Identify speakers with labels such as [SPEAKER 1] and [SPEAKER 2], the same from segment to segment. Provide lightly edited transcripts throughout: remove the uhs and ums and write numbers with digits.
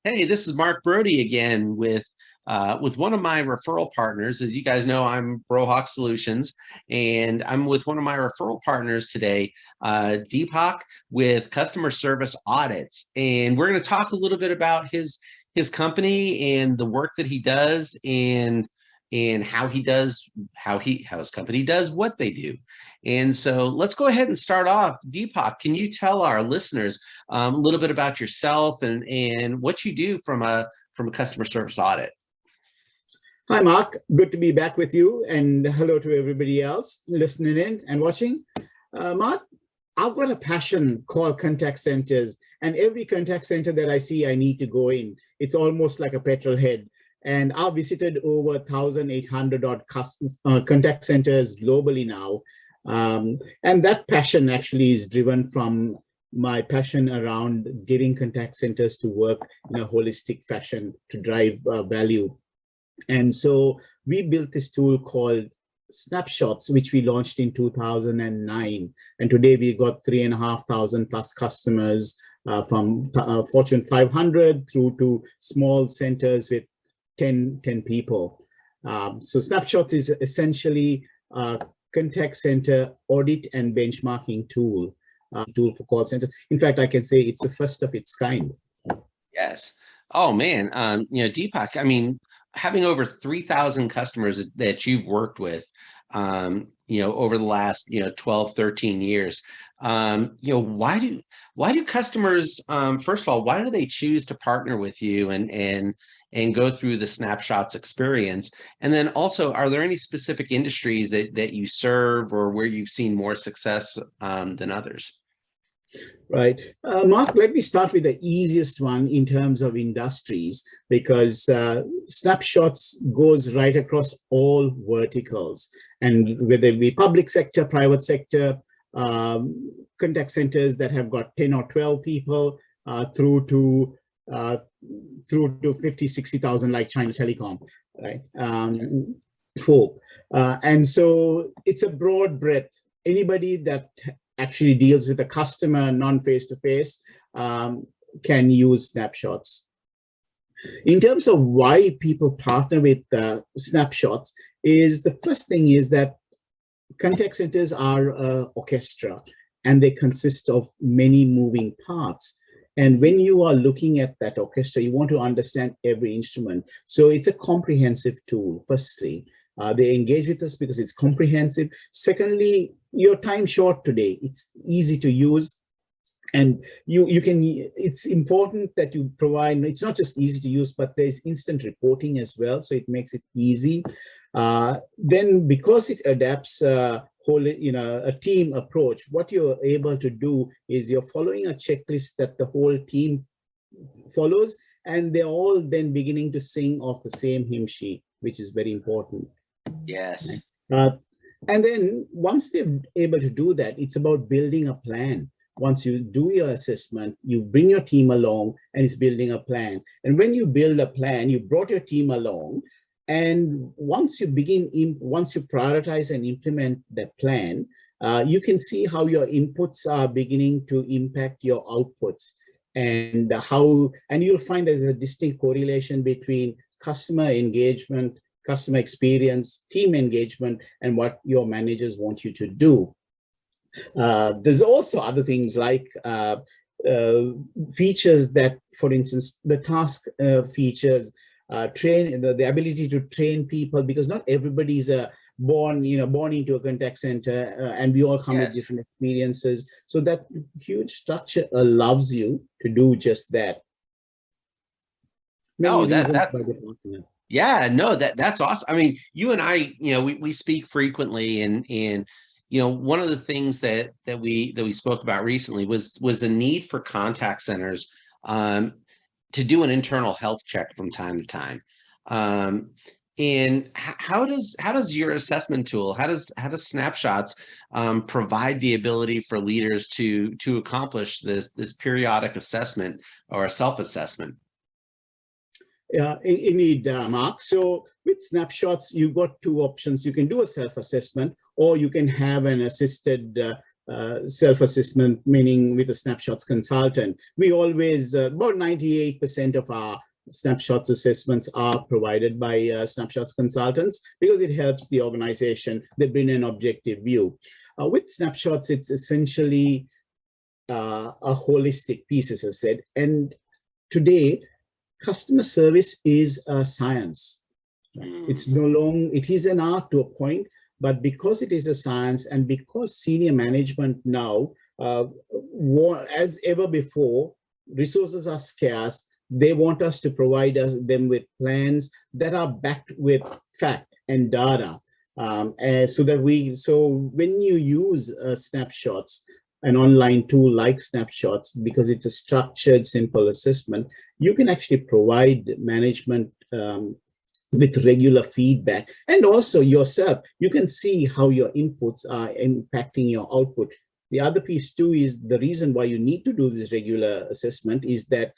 [SPEAKER 1] Hey, this is Mark Brody again with one of my referral partners. As you guys know, I'm Brohawk Solutions, and I'm with one of my referral partners today, Deepak, with customer service audits. And we're going to talk a little bit about his company and the work that he does and how his company does what they do. And so let's go ahead and start off. Deepak, can you tell our listeners a little bit about yourself and what you do from a customer service audit?
[SPEAKER 2] Hi, Mark. Good to be back with you, and hello to everybody else listening in and watching. Mark, I've got a passion called contact centers, and every contact center that I see, I need to go in. It's almost like a petrol head. And I've visited over 1,800 odd contact centers globally now. And that passion actually is driven from my passion around getting contact centers to work in a holistic fashion to drive value. And so we built this tool called Snapshotz, which we launched in 2009. And today we got 3,500 plus customers from Fortune 500 through to small centers with 10 people. So Snapshotz is essentially a contact center audit and benchmarking tool for call centers. In fact, I can say it's the first of its kind.
[SPEAKER 1] Yes. Oh man, Deepak, I mean, having over 3,000 customers that you've worked with, over the last, 12, 13 years, why do customers, first of all, why do they choose to partner with you and go through the Snapshotz experience? And then also, are there any specific industries that you serve or where you've seen more success than others?
[SPEAKER 2] Right. Mark, let me start with the easiest one in terms of industries, because Snapshotz goes right across all verticals. And whether it be public sector, private sector, contact centers that have got 10 or 12 people, through to 50, 60,000 like China Telecom, right? Folk. And so it's a broad breadth. Anybody that actually deals with a customer non-face-to-face can use Snapshotz. In terms of why people partner with Snapshotz, is the first thing is that contact centers are an orchestra and they consist of many moving parts. And when you are looking at that orchestra, you want to understand every instrument. So it's a comprehensive tool, firstly. They engage with us because it's comprehensive. Secondly, your time short today, it's easy to use. And it's important that you provide, it's not just easy to use, but there's instant reporting as well. So it makes it easy. Then because it adapts a team approach, what you're able to do is you're following a checklist that the whole team follows, and they're all then beginning to sing off the same hymn sheet, which is very important.
[SPEAKER 1] Yes.
[SPEAKER 2] And then once they're able to do that, it's about building a plan. Once you do your assessment, you bring your team along and it's building a plan. And when you build a plan, you brought your team along. And once you prioritize and implement that plan, you can see how your inputs are beginning to impact your outputs, and you'll find there's a distinct correlation between customer engagement, customer experience, team engagement, and what your managers want you to do. There's also other things like features that, for instance, the task features, the ability to train people, because not everybody is born into a contact center, and we all come with different experiences. So that huge structure allows you to do just that.
[SPEAKER 1] Yeah, no, that's awesome. I mean, you and I, we speak frequently, and one of the things that we spoke about recently was the need for contact centers to do an internal health check from time to time. And how does your assessment tool, how does Snapshotz provide the ability for leaders to accomplish this periodic assessment or self-assessment?
[SPEAKER 2] Yeah, indeed, Mark. So with Snapshotz, you've got two options. You can do a self-assessment, or you can have an assisted self-assessment, meaning with a Snapshotz consultant. We always, about 98% of our Snapshotz assessments are provided by Snapshotz consultants because it helps the organization. They bring an objective view. With Snapshotz, it's essentially a holistic piece, as I said. And today, customer service is a science. It's no longer, it is an art to a point, but because it is a science and because senior management now, as ever before, resources are scarce. They want us to provide them with plans that are backed with fact and data. So when you use Snapshotz, an online tool like Snapshotz, because it's a structured, simple assessment, you can actually provide management with regular feedback. And also yourself, you can see how your inputs are impacting your output. The other piece too is the reason why you need to do this regular assessment is that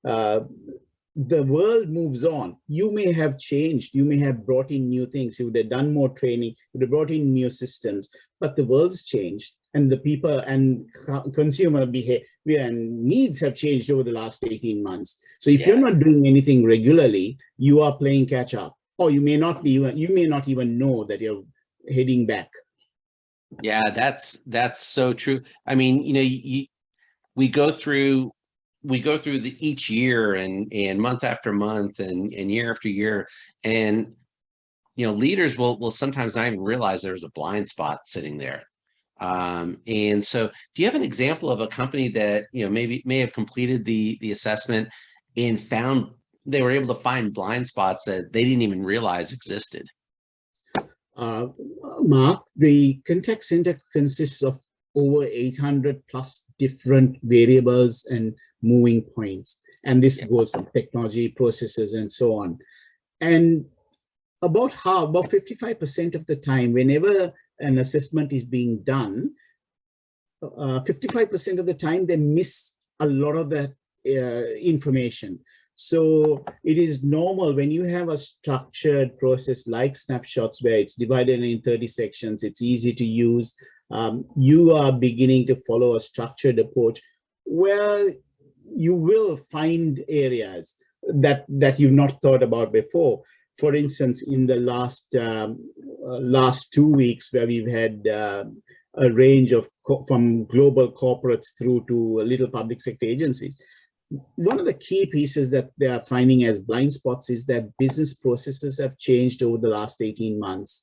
[SPEAKER 2] the world moves on. You may have changed, you may have brought in new things, you would have done more training, you would have brought in new systems, but the world's changed and the people and consumer behavior and needs have changed over the last 18 months. So if you're not doing anything regularly, you are playing catch up, or you may not even know that you're heading back.
[SPEAKER 1] Yeah, that's so true. I mean, you know, we go through each year and month after month and year after year, and you know, leaders will sometimes not even realize there's a blind spot sitting there. And so, do you have an example of a company that, you know, may have completed the assessment and found they were able to find blind spots that they didn't even realize existed?
[SPEAKER 2] Mark, the contact center consists of over 800 plus different variables and moving points. And this goes from technology, processes, and so on. And about 55% of the time, whenever an assessment is being done, 55% of the time, they miss a lot of that information. So it is normal when you have a structured process like Snapshotz, where it's divided in 30 sections, it's easy to use. You are beginning to follow a structured approach where you will find areas that you've not thought about before. For instance, in the last 2 weeks, where we've had a range of from global corporates through to little public sector agencies, one of the key pieces that they are finding as blind spots is that business processes have changed over the last 18 months.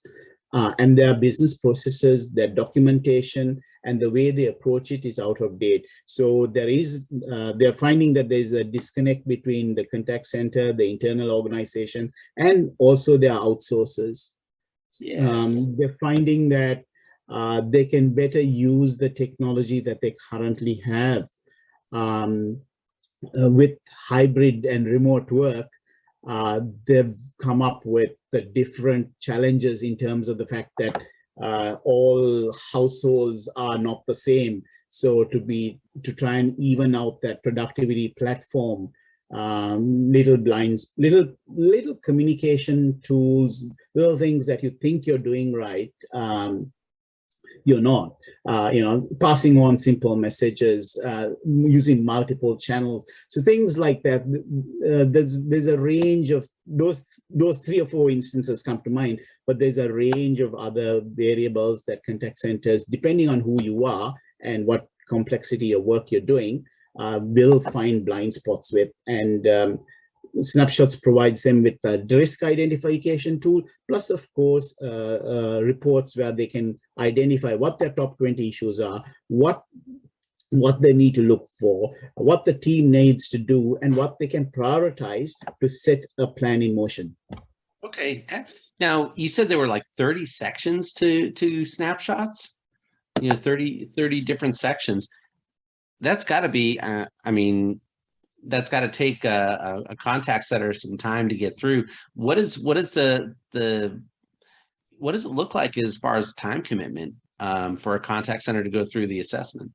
[SPEAKER 2] And their business processes, their documentation, and the way they approach it is out of date. So they're finding that there's a disconnect between the contact center, the internal organization, and also their outsourcers.
[SPEAKER 1] Yes.
[SPEAKER 2] They're finding that they can better use the technology that they currently have. With hybrid and remote work, they've come up with the different challenges in terms of the fact that all households are not the same. So to try and even out that productivity platform, little communication tools, little things that you think you're doing right, you're not, passing on simple messages, using multiple channels. So things like that, there's a range of those 3 or 4 instances come to mind, but there's a range of other variables that contact centers, depending on who you are and what complexity of work you're doing, will find blind spots with. And Snapshotz provides them with a risk identification tool, plus of course reports where they can identify what their top 20 issues are, what they need to look for, what the team needs to do, and what they can prioritize to set a plan in motion.
[SPEAKER 1] Okay. Now, you said there were like 30 sections to Snapshotz, 30 different sections. That's got to be, that's got to take a contact center some time to get through. What does it look like as far as time commitment for a contact center to go through the assessment?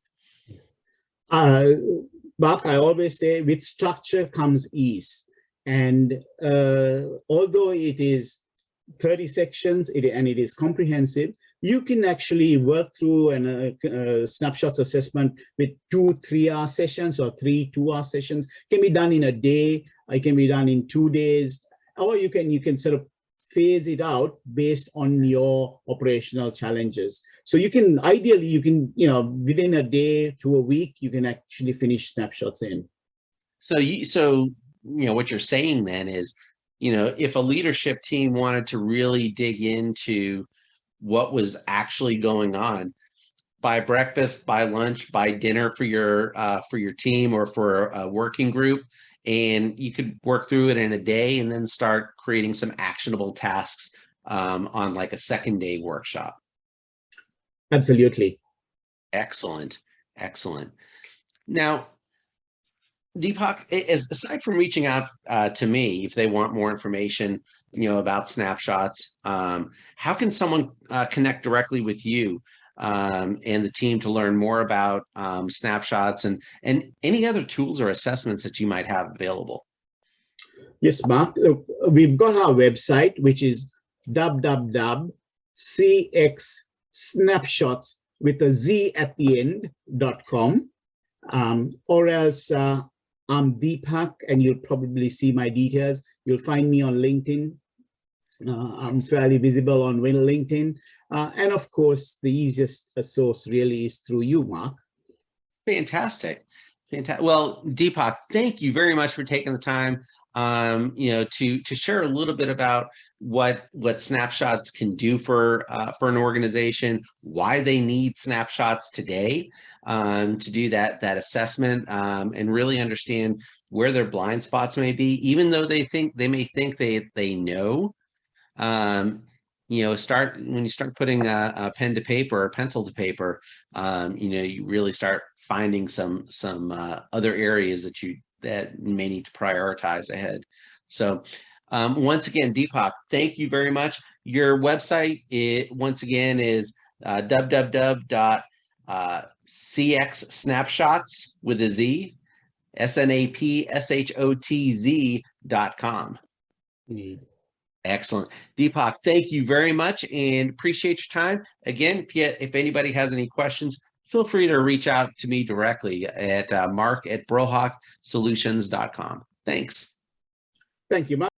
[SPEAKER 2] Mark, I always say with structure comes ease. And although it is 30 sections and it is comprehensive, you can actually work through a snapshots assessment with 2 3-hour sessions or 3 2-hour sessions. It can be done in a day, it can be done in 2 days, or you can sort of phase it out based on your operational challenges. So you can ideally, within a day to a week, you can actually finish snapshots in.
[SPEAKER 1] So what you're saying then is, if a leadership team wanted to really dig into what was actually going on, by breakfast, by lunch, by dinner for your team or for a working group, and you could work through it in a day and then start creating some actionable tasks on like a second day workshop.
[SPEAKER 2] Absolutely.
[SPEAKER 1] Excellent. Now, Deepak, aside from reaching out to me if they want more information, about Snapshotz, how can someone connect directly with you and the team to learn more about Snapshotz and any other tools or assessments that you might have available?
[SPEAKER 2] Yes, Mark. Look, we've got our website, which is www.cxsnapshotz with a Z at the end.com. Or else I'm Deepak, and you'll probably see my details. You'll find me on LinkedIn. I'm fairly visible on LinkedIn. And of course, the easiest source really is through you, Mark.
[SPEAKER 1] Fantastic. Well, Deepak, thank you very much for taking the time, to share a little bit about what Snapshotz can do for an organization, why they need Snapshotz today, to do that assessment, and really understand where their blind spots may be, even though they may think they know. When you start putting a pen to paper or pencil to paper, you really start finding some other areas that may need to prioritize ahead. So once again, Deepak, thank you very much. Your website, once again, is www.cxsnapshotz with a Z, snapshotz.com. Excellent. Deepak, thank you very much and appreciate your time. Again, if anybody has any questions, feel free to reach out to me directly at mark@brohawksolutions.com. Thanks.
[SPEAKER 2] Thank you, Mark.